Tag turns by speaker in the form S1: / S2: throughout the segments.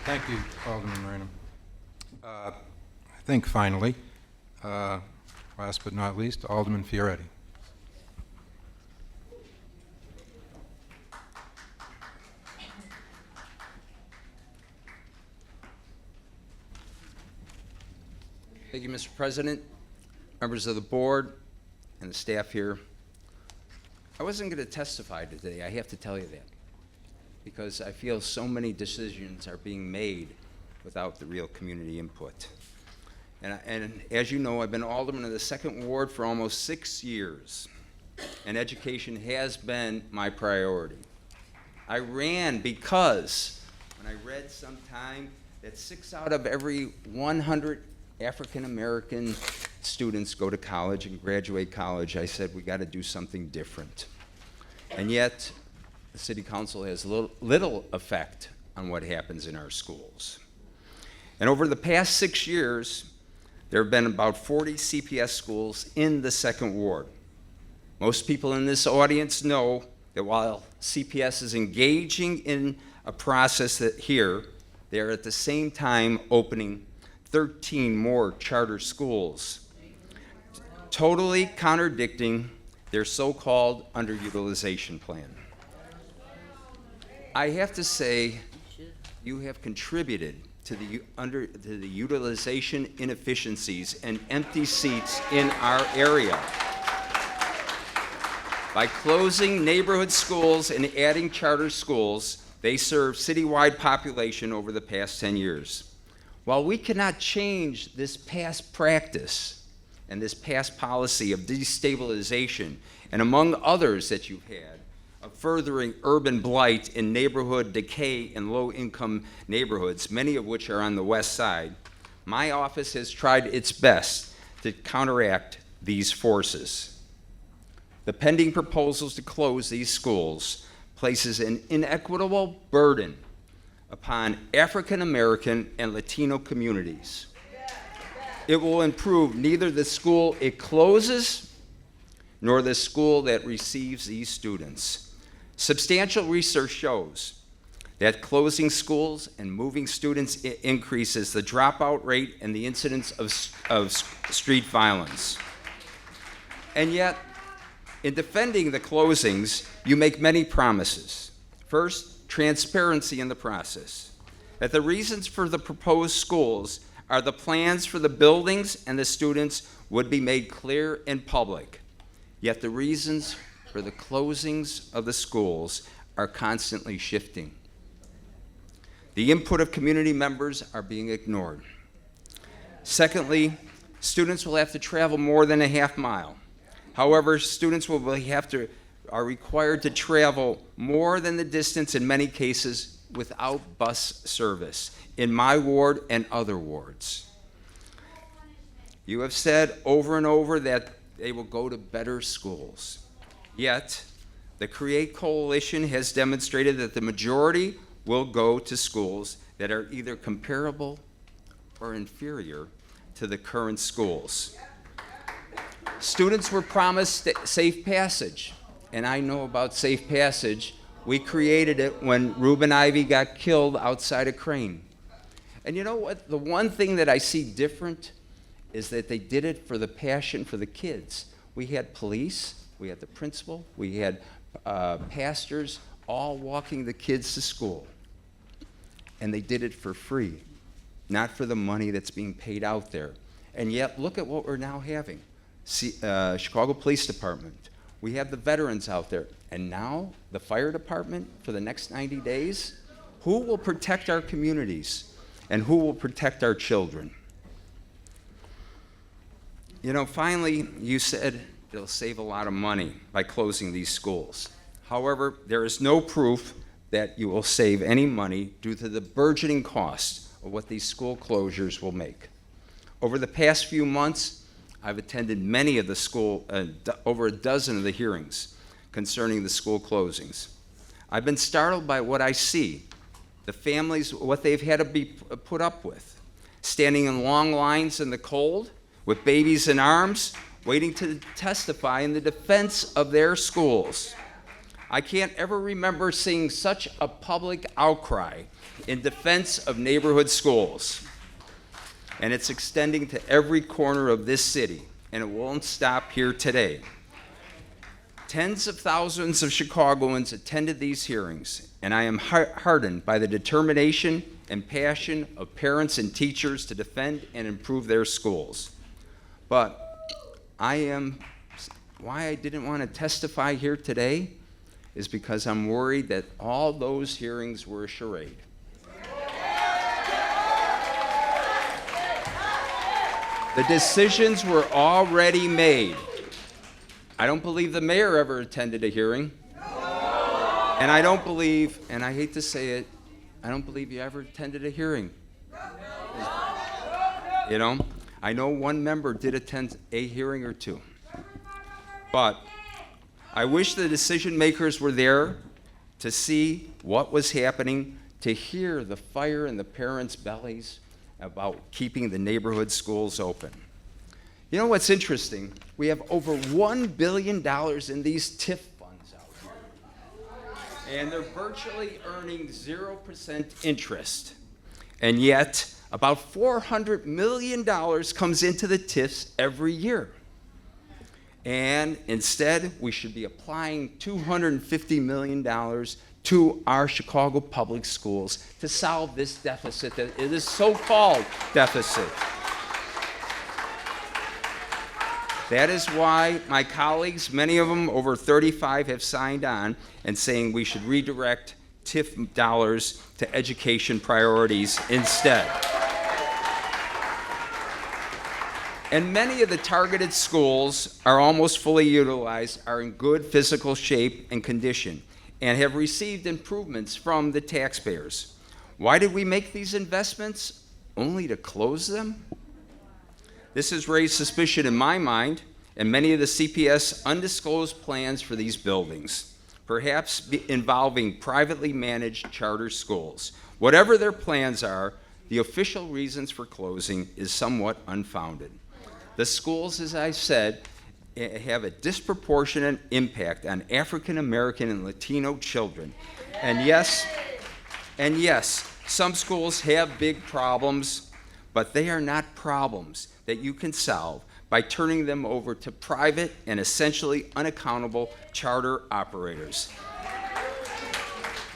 S1: Thank you, Alderman Rainham. I think finally, last but not least, Alderman Fioretti.
S2: Thank you, Mr. President, members of the board, and the staff here. I wasn't going to testify today, I have to tell you that, because I feel so many decisions are being made without the real community input. And as you know, I've been alderman of the 2nd Ward for almost 6 years, and education has been my priority. I ran because when I read sometime that 6 out of every 100 African American students go to college and graduate college, I said we got to do something different. And yet, the City Council has little effect on what happens in our schools. And over the past 6 years, there have been about 40 CPS schools in the 2nd Ward. Most people in this audience know that while CPS is engaging in a process that here, they are at the same time opening 13 more charter schools, totally contradicting their so-called underutilization plan. I have to say, you have contributed to the utilization inefficiencies and empty seats in our area. By closing neighborhood schools and adding charter schools, they serve citywide population over the past 10 years. While we cannot change this past practice and this past policy of destabilization, and among others that you've had, of furthering urban blight and neighborhood decay in low-income neighborhoods, many of which are on the west side, my office has tried its best to counteract these forces. The pending proposals to close these schools places an inequitable burden upon African American and Latino communities. It will improve neither the school it closes nor the school that receives these students. Substantial research shows that closing schools and moving students increases the dropout rate and the incidence of street violence. And yet, in defending the closings, you make many promises. First, transparency in the process. That the reasons for the proposed schools are the plans for the buildings and the students would be made clear in public. Yet the reasons for the closings of the schools are constantly shifting. The input of community members are being ignored. Secondly, students will have to travel more than a half mile. However, students are required to travel more than the distance in many cases without bus service in my ward and other wards. You have said over and over that they will go to better schools. Yet, the CREATE Coalition has demonstrated that the majority will go to schools that are either comparable or inferior to the current schools. Students were promised safe passage. And I know about safe passage. We created it when Reuben Ivy got killed outside of Crane. And you know what? The one thing that I see different is that they did it for the passion for the kids. We had police, we had the principal, we had pastors all walking the kids to school. And they did it for free, not for the money that's being paid out there. And yet, look at what we're now having. Chicago Police Department. We have the veterans out there. And now, the fire department for the next 90 days? Who will protect our communities? And who will protect our children? You know, finally, you said it'll save a lot of money by closing these schools. However, there is no proof that you will save any money due to the burgeoning cost of what these school closures will make. Over the past few months, I've attended many of the over a dozen of the hearings concerning the school closings. I've been startled by what I see, the families, what they've had to be put up with, standing in long lines in the cold, with babies in arms, waiting to testify in the defense of their schools. I can't ever remember seeing such a public outcry in defense of neighborhood schools. And it's extending to every corner of this city, and it won't stop here today. Tens of thousands of Chicagoans attended these hearings, and I am heartened by the determination and passion of parents and teachers to defend and improve their schools. But why I didn't want to testify here today is because I'm worried that all those hearings were a charade. The decisions were already made. I don't believe the mayor ever attended a hearing. And I don't believe, and I hate to say it, I don't believe you ever attended a hearing. You know, I know one member did attend a hearing or two. But I wish the decision makers were there to see what was happening, to hear the fire in the parents' bellies about keeping the neighborhood schools open. You know what's interesting? We have over $1 billion in these TIF funds out here. And they're virtually earning 0% interest. And yet, about $400 million comes into the TIFs every year. And instead, we should be applying $250 million to our Chicago public schools to solve this deficit, that it is so-called deficit. That is why my colleagues, many of them over 35, have signed on and saying we should redirect TIF dollars to education priorities instead. And many of the targeted schools are almost fully utilized, are in good physical shape and condition, and have received improvements from the taxpayers. Why did we make these investments? Only to close them? This has raised suspicion in my mind and many of the CPS undisclosed plans for these buildings, perhaps involving privately managed charter schools. Whatever their plans are, the official reasons for closing is somewhat unfounded. The schools, as I said, have a disproportionate impact on African American and Latino children. And yes, some schools have big problems, but they are not problems that you can solve by turning them over to private and essentially unaccountable charter operators.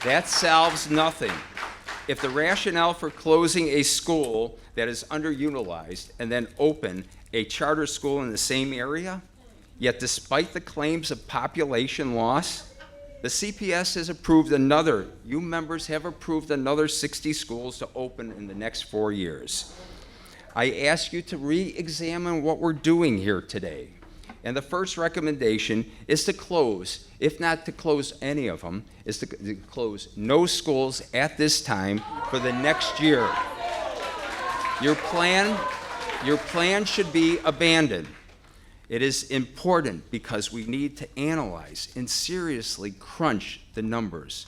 S2: That solves nothing. If the rationale for closing a school that is underutilized and then open a charter school in the same area, yet despite the claims of population loss, the CPS has approved another, you members have approved another 60 schools to open in the next 4 years. I ask you to re-examine what we're doing here today. And the first recommendation is to close, if not to close any of them, is to close no schools at this time for the next year. Your plan should be abandoned. It is important because we need to analyze and seriously crunch the numbers.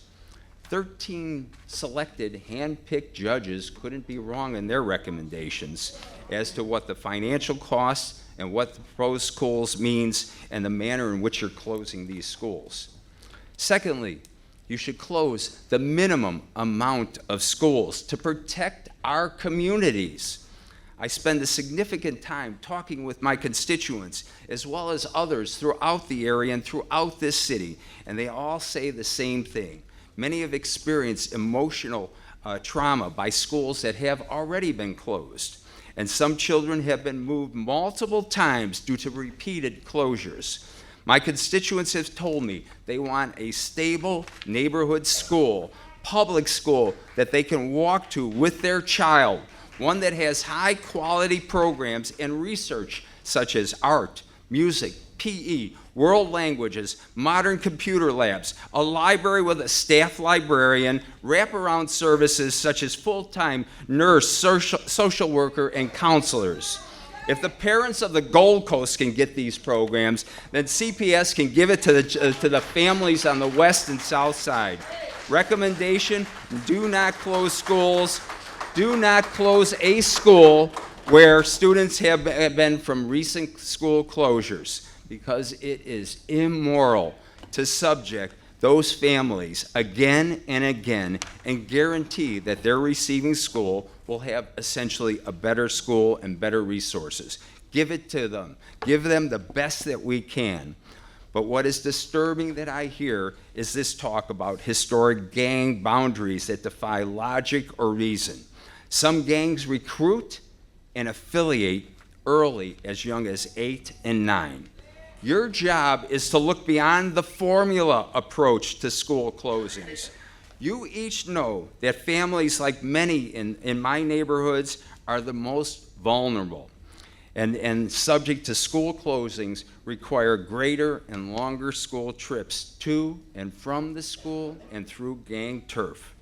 S2: 13 selected, hand-picked judges couldn't be wrong in their recommendations as to what the financial costs and what the proposed schools means and the manner in which you're closing these schools. Secondly, you should close the minimum amount of schools to protect our communities. I spend a significant time talking with my constituents as well as others throughout the area and throughout this city, and they all say the same thing. Many have experienced emotional trauma by schools that have already been closed, and some children have been moved multiple times due to repeated closures. My constituents have told me they want a stable neighborhood school, public school that they can walk to with their child, one that has high-quality programs and research such as art, music, PE, world languages, modern computer labs, a library with a staff librarian, wraparound services such as full-time nurse, social worker, and counselors. If the parents of the Gold Coast can get these programs, then CPS can give it to the families on the west and south side. Recommendation, do not close schools. Do not close a school where students have been from recent school closures, because it is immoral to subject those families again and again and guarantee that their receiving school will have essentially a better school and better resources. Give it to them. Give them the best that we can. But what is disturbing that I hear is this talk about historic gang boundaries that defy logic or reason. Some gangs recruit and affiliate early, as young as 8 and 9. Your job is to look beyond the formula approach to school closings. You each know that families, like many in my neighborhoods, are the most vulnerable and subject to school closings, require greater and longer school trips to and from the school and through gang turf.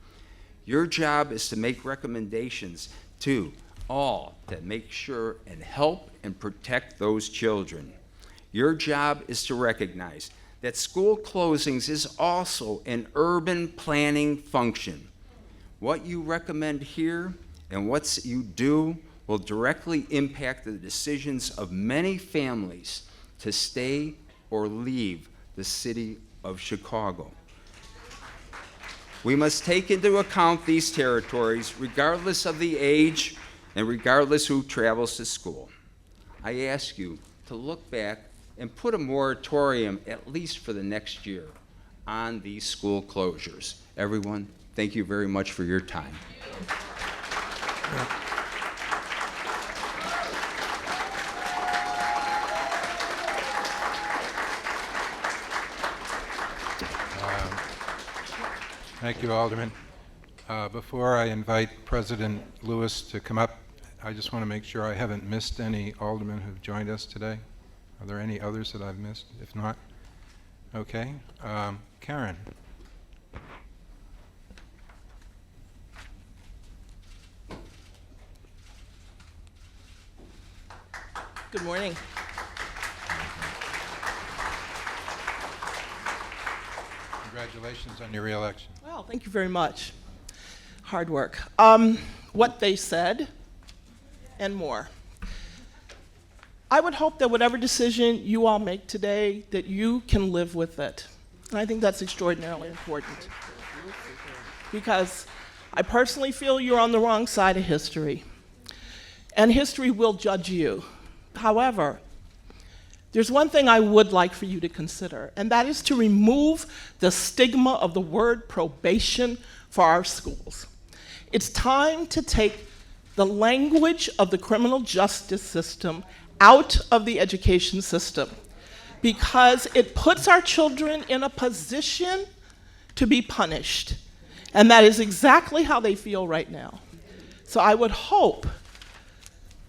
S2: Your job is to make recommendations to all that make sure and help and protect those children. Your job is to recognize that school closings is also an urban planning function. What you recommend here and what you do will directly impact the decisions of many families to stay or leave the city of Chicago. We must take into account these territories regardless of the age and regardless who travels to school. I ask you to look back and put a moratorium, at least for the next year, on these school closures. Everyone, thank you very much for your time.
S1: Thank you, Alderman. Before I invite President Lewis to come up, I just want to make sure I haven't missed any aldermen who've joined us today. Are there any others that I've missed? If not, okay. Karen.
S3: Good morning.
S1: Congratulations on your reelection.
S3: Well, thank you very much. Hard work. What they said and more. I would hope that whatever decision you all make today, that you can live with it. And I think that's extraordinarily important. Because I personally feel you're on the wrong side of history. And history will judge you. However, there's one thing I would like for you to consider, and that is to remove the stigma of the word probation for our schools. It's time to take the language of the criminal justice system out of the education system, because it puts our children in a position to be punished. And that is exactly how they feel right now. So I would hope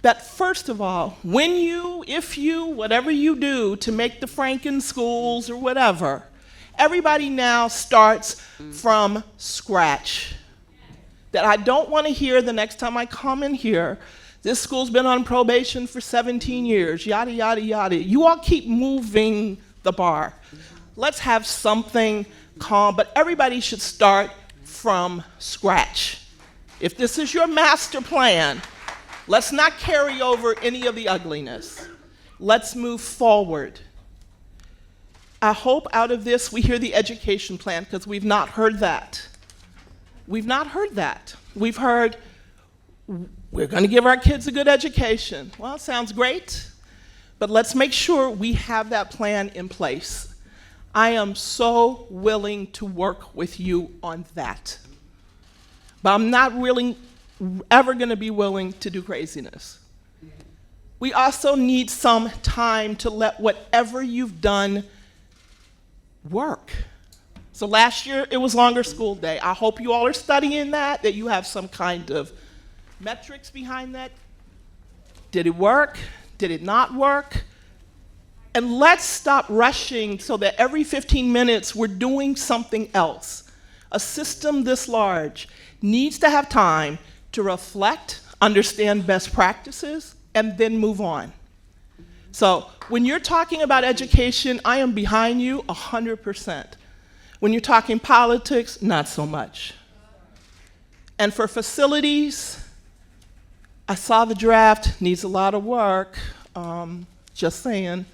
S3: that first of all, when you, if you, whatever you do to make the Franken schools or whatever, everybody now starts from scratch. That I don't want to hear the next time I come in here, this school's been on probation for 17 years, yada, yada, yada. You all keep moving the bar. Let's have something calm, but everybody should start from scratch. If this is your master plan, let's not carry over any of the ugliness. Let's move forward. I hope out of this we hear the education plan, because we've not heard that. We've not heard that. We've heard, we're going to give our kids a good education. Well, sounds great, but let's make sure we have that plan in place. I am so willing to work with you on that. But I'm not really ever going to be willing to do craziness. We also need some time to let whatever you've done work. So last year, it was longer school day. I hope you all are studying that you have some kind of metrics behind that. Did it work? Did it not work? And let's stop rushing so that every 15 minutes we're doing something else. A system this large needs to have time to reflect, understand best practices, and then move on. So when you're talking about education, I am behind you 100%. When you're talking politics, not so much. And for facilities, I saw the draft, needs a lot of work, just saying.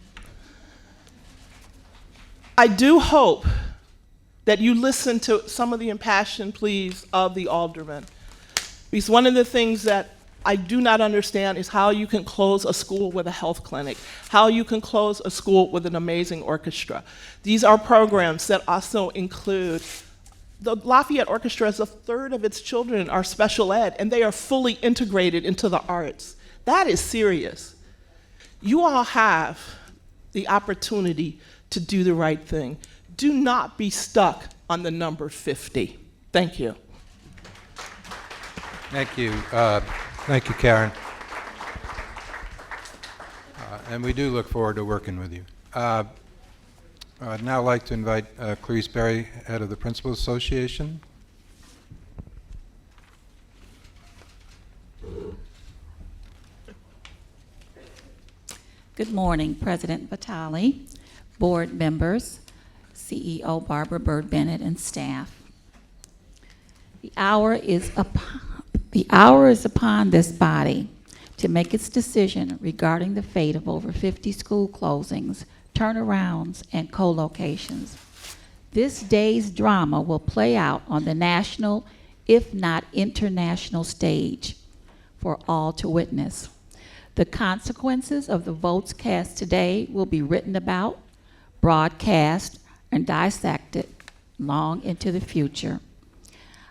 S3: I do hope that you listen to some of the impassioned pleas of the aldermen. Because one of the things that I do not understand is how you can close a school with a health clinic, how you can close a school with an amazing orchestra. These are programs that also include, the Lafayette Orchestra, is a third of its children are special ed, and they are fully integrated into the arts. That is serious. You all have the opportunity to do the right thing. Do not be stuck on the number 50. Thank you.
S1: Thank you. Thank you, Karen. And we do look forward to working with you. I'd now like to invite Clarice Berry, head of the Principals Association.
S4: Good morning, President Vitale, board members, CEO Barbara Bird Bennett, and staff. The hour is upon this body to make its decision regarding the fate of over 50 school closings, turnarounds, and co-locations. This day's drama will play out on the national, if not international stage for all to witness. The consequences of the votes cast today will be written about, broadcast, and dissected long into the future.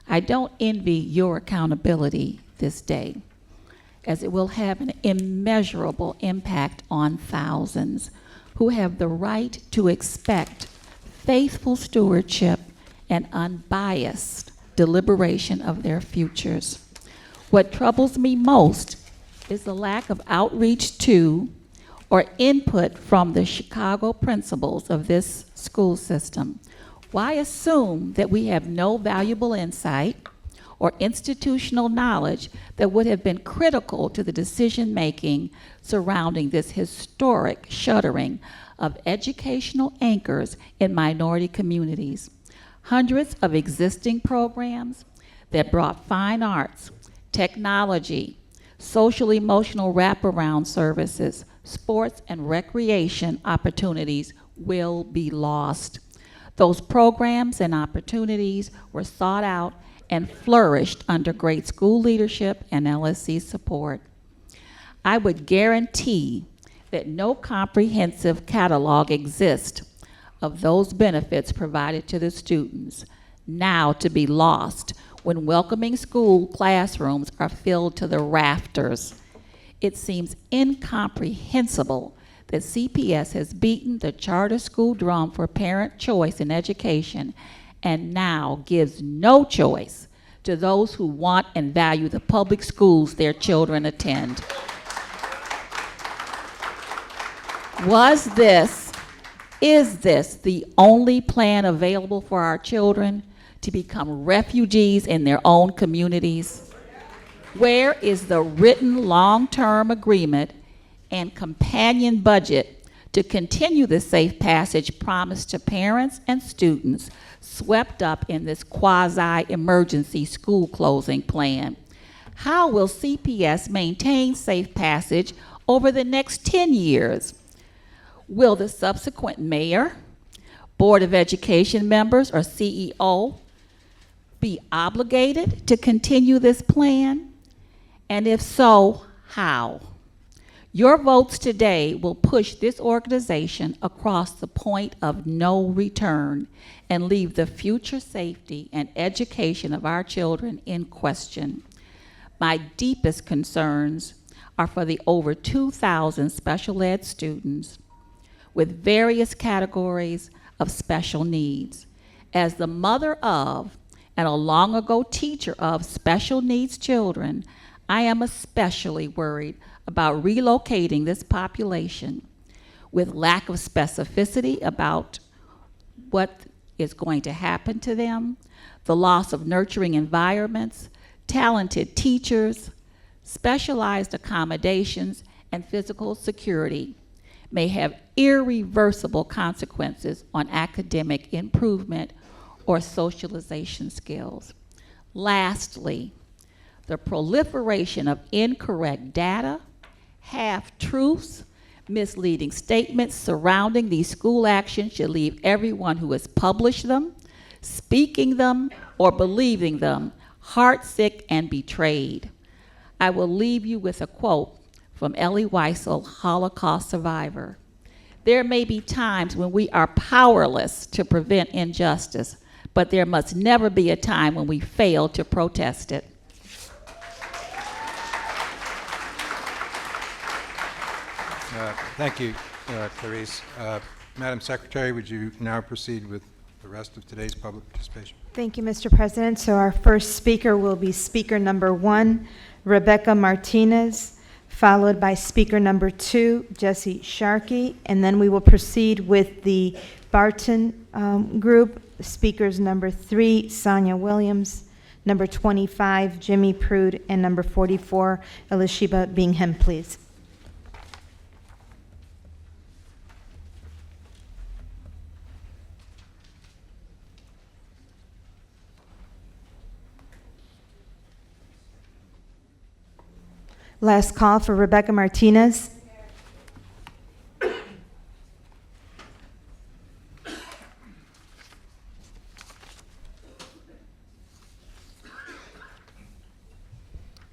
S4: I don't envy your accountability this day, as it will have an immeasurable impact on thousands who have the right to expect faithful stewardship and unbiased deliberation of their futures. What troubles me most is the lack of outreach to or input from the Chicago principals of this school system. Why assume that we have no valuable insight or institutional knowledge that would have been critical to the decision-making surrounding this historic shuttering of educational anchors in minority communities? Hundreds of existing programs that brought fine arts, technology, social-emotional wraparound services, sports and recreation opportunities will be lost. Those programs and opportunities were sought out and flourished under great school leadership and LSC support. I would guarantee that no comprehensive catalog exists of those benefits provided to the students, now to be lost when welcoming school classrooms are filled to the rafters. It seems incomprehensible that CPS has beaten the charter school drum for parent choice in education and now gives no choice to those who want and value the public schools their children attend. Is this the only plan available for our children to become refugees in their own communities? Where is the written long-term agreement and companion budget to continue the safe passage promised to parents and students swept up in this quasi-emergency school closing plan? How will CPS maintain safe passage over the next 10 years? Will the subsequent mayor, Board of Education members, or CEO be obligated to continue this plan? And if so, how? Your votes today will push this organization across the point of no return and leave the future safety and education of our children in question. My deepest concerns are for the over 2,000 special ed students with various categories of special needs. As the mother of and a long ago teacher of special needs children, I am especially worried about relocating this population with lack of specificity about what is going to happen to them, the loss of nurturing environments, talented teachers, specialized accommodations, and physical security may have irreversible consequences on academic improvement or socialization skills. Lastly, the proliferation of incorrect data, half-truths, misleading statements surrounding these school actions should leave everyone who has published them speaking them or believing them, heartsick and betrayed. I will leave you with a quote from Elie Wiesel, Holocaust survivor. There may be times when we are powerless to prevent injustice, but there must never be a time when we fail to protest it.
S1: Thank you, Clarice. Madam Secretary, would you now proceed with the rest of today's public participation?
S5: Thank you, Mr. President. So our first speaker will be speaker number 1, Rebecca Martinez, followed by speaker number 2, Jesse Sharkey, and then we will proceed with the Barton group. Speakers number 3, Sonia Williams, number 25, Jimmy Prude, and number 44, Elishiba Bingham, please. Last call for Rebecca Martinez.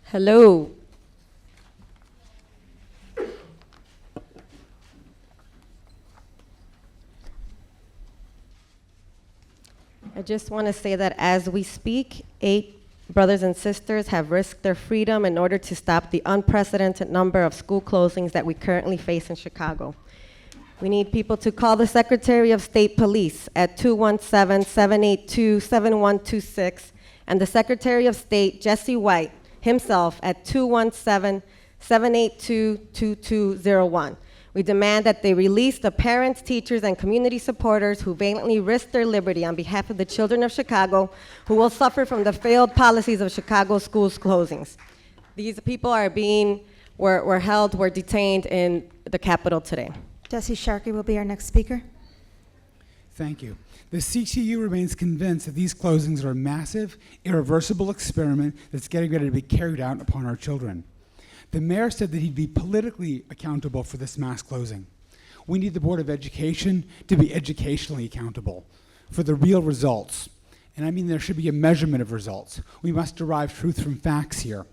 S6: Hello. I just want to say that as we speak, 8 brothers and sisters have risked their freedom in order to stop the unprecedented number of school closings that we currently face in Chicago. We need people to call the Secretary of State Police at 217-782-7126 and the Secretary of State, Jesse White, himself at 217-782-2201. We demand that they release the parents, teachers, and community supporters who valiantly risked their liberty on behalf of the children of Chicago who will suffer from the failed policies of Chicago schools closings. These people are were detained in the Capitol today.
S5: Jesse Sharkey will be our next speaker.
S7: Thank you. The CTU remains convinced that these closings are a massive, irreversible experiment that's getting ready to be carried out upon our children. The mayor said that he'd be politically accountable for this mass closing. We need the Board of Education to be educationally accountable for the real results. And I mean there should be a measurement of results. We must derive truth from facts here.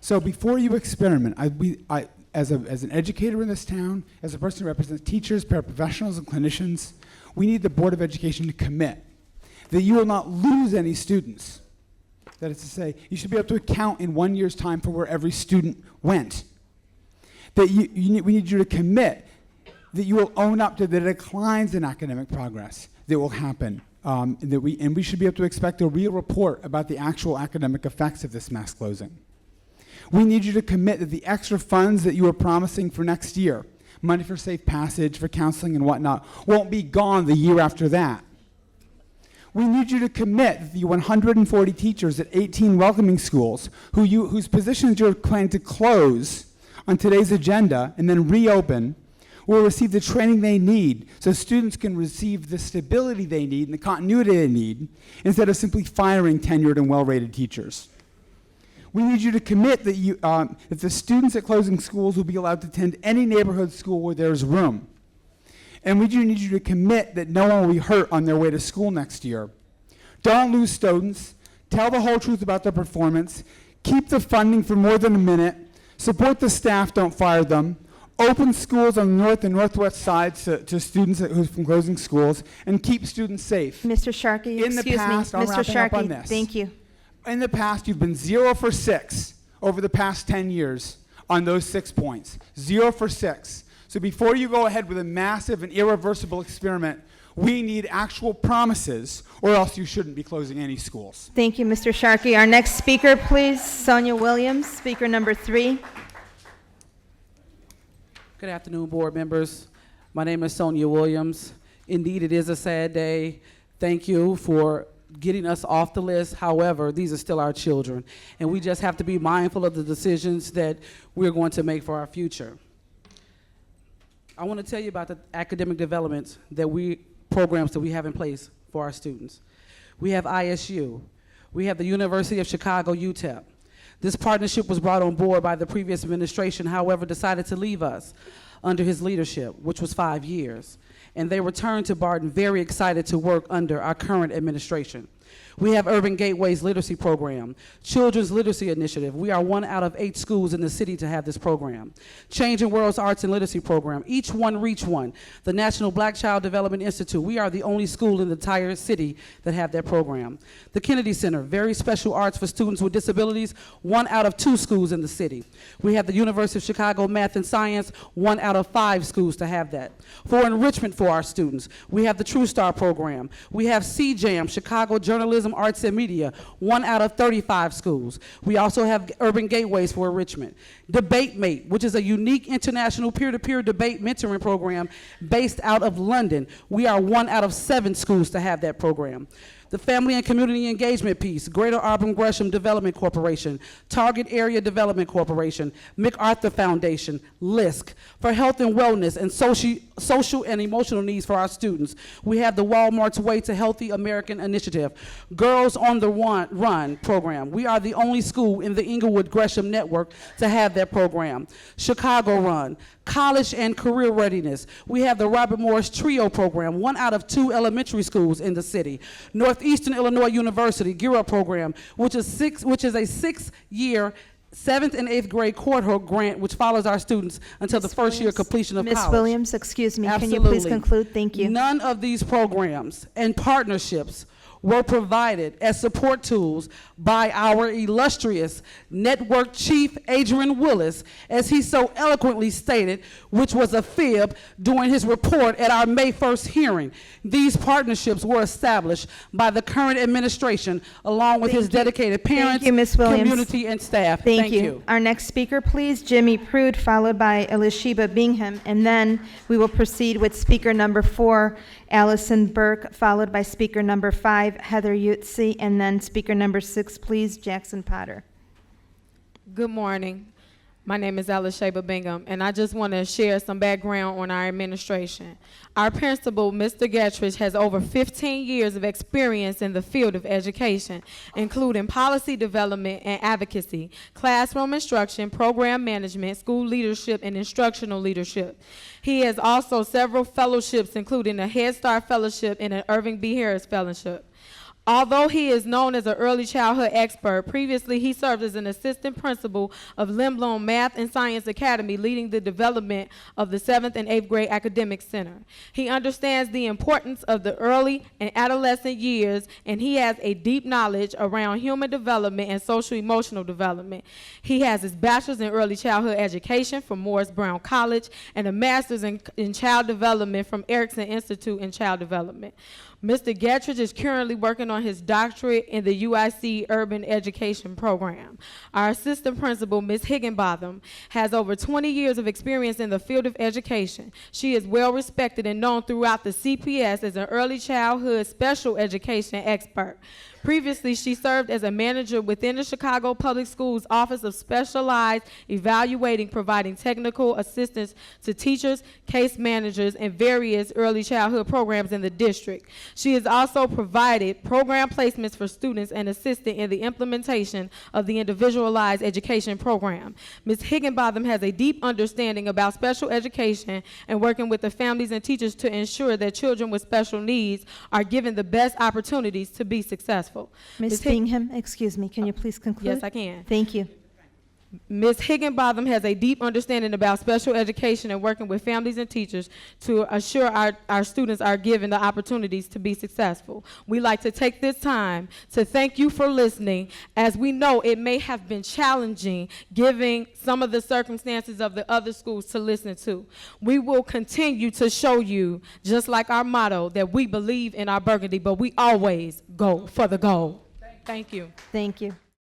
S7: So before you experiment, as an educator in this town, as a person who represents teachers, paraprofessionals, and clinicians, we need the Board of Education to commit that you will not lose any students. That is to say, you should be able to account in 1 year's time for where every student went. That we need you to commit that you will own up to the declines in academic progress that will happen. And we should be able to expect a real report about the actual academic effects of this mass closing. We need you to commit that the extra funds that you are promising for next year, money for safe passage, for counseling and whatnot, won't be gone the year after that. We need you to commit that the 140 teachers at 18 welcoming schools whose positions you're planning to close on today's agenda and then reopen will receive the training they need so students can receive the stability they need and the continuity they need instead of simply firing tenured and well-rated teachers. We need you to commit that the students at closing schools will be allowed to attend any neighborhood school where there's room. And we do need you to commit that no one will be hurt on their way to school next year. Don't lose students. Tell the whole truth about their performance. Keep the funding for more than a minute. Support the staff, don't fire them. Open schools on the north and northwest sides to students from closing schools, and keep students safe.
S5: Mr. Sharkey,
S7: In the
S5: excuse
S7: past,
S5: me.
S7: I'm
S5: Mr.
S7: wrapping up on
S5: Sharkey,
S7: this.
S5: thank you.
S7: In the past, you've been 0 for 6 over the past 10 years on those 6 points. 0 for 6. So before you go ahead with a massive and irreversible experiment, we need actual promises, or else you shouldn't be closing any schools.
S5: Thank you, Mr. Sharkey. Our next speaker, please, Sonia Williams, speaker number 3.
S8: Good afternoon, board members. My name is Sonia Williams. Indeed, it is a sad day. Thank you for getting us off the list. However, these are still our children, and we just have to be mindful of the decisions that we're going to make for our future. I want to tell you about the academic developments programs that we have in place for our students. We have ISU. We have the University of Chicago, UTEP. This partnership was brought on board by the previous administration, however, decided to leave us under his leadership, which was 5 years. and they returned to Barton very excited to work under our current administration. We have Urban Gateways Literacy Program, Children's Literacy Initiative. We are 1 out of 8 schools in the city to have this program. Changing World's Arts and Literacy Program, Each One Reach One, the National Black Child Development Institute. We are the only school in the entire city that have that program. The Kennedy Center, very special arts for students with disabilities, 1 out of 2 schools in the city. We have the University of Chicago Math and Science, 1 out of 5 schools to have that. For enrichment for our students, we have the True Star program. We have CJAM, Chicago Journalism, Arts and Media, 1 out of 35 schools. We also have Urban Gateways for enrichment. Debate Mate, which is a unique international peer-to-peer debate mentoring program based out of London. We are 1 out of 7 schools to have that program. The Family and Community Engagement Piece, Greater Auburn Gresham Development Corporation, Target Area Development Corporation, MacArthur Foundation, LISC. For health and wellness and social and emotional needs for our students, we have the Walmart's Way to Healthy American Initiative, Girls on the Run program. We are the only school in the Inglewood Gresham network to have that program. Chicago Run, college and career readiness. We have the Robert Morris Trio program, 1 out of 2 elementary schools in the city. Northeastern Illinois University Gear Up program, which is a 6-year 7th and 8th grade cohort grant, which follows our students until the first year completion of college.
S5: Ms. Williams, excuse me, can you
S8: Absolutely.
S5: please conclude? Thank you.
S8: None of these programs and partnerships were provided as support tools by our illustrious network chief, Adrian Willis, as he so eloquently stated, which was a fib during his report at our May 1st hearing. These partnerships were established by the current administration along with his dedicated parents,
S5: Thank you, Ms. Williams.
S8: community, and staff.
S5: Thank you. Our next speaker, please, Jimmy Prude, followed by Elisheba Bingham, and then we will proceed with speaker number 4, Allison Burke, followed by speaker number 5, Heather Utsi, and then speaker number 6, please, Jackson Potter.
S9: Good morning. My name is Elisheba Bingham, and I just want to share some background on our administration. Our principal, Mr. Gettridge, has over 15 years of experience in the field of education, including policy development and advocacy, classroom instruction, program management, school leadership, and instructional leadership. He has also several fellowships, including a Head Start Fellowship and an Irving B. Harris Fellowship. Although he is known as an early childhood expert, previously he served as an assistant principal of Lindblom Math and Science Academy, leading the development of the 7th and 8th grade academic center. He understands the importance of the early and adolescent years, and he has a deep knowledge around human development and social emotional development. He has his bachelor's in early childhood education from Morris Brown College and a master's in child development from Erickson Institute in Child Development. Mr. Gettridge is currently working on his doctorate in the UIC Urban Education Program. Our assistant principal, Ms. Higginbotham, has over 20 years of experience in the field of education. She is well respected and known throughout the CPS as an early childhood special education expert. Previously, she served as a manager within the Chicago Public Schools Office of Specialized Evaluating, providing technical assistance to teachers, case managers, and various early childhood programs in the district. She has also provided program placements for students and assisted in the implementation of the individualized education program. Ms. Higginbotham has a deep understanding about special education and working with the families and teachers to ensure that children with special needs are given the best opportunities to be successful.
S5: Ms. Bingham, excuse me, can you please conclude?
S9: Yes, I can.
S5: Thank you.
S9: Ms. Higginbotham has a deep understanding about special education and working with families and teachers to assure our students are given the opportunities to be successful. We like to take this time to thank you for listening, as we know it may have been challenging given some of the circumstances of the other schools to listen to. We will continue to show you, just like our motto, that we believe in our Burgundy, but we always go for the goal. Thank you.
S5: Thank you.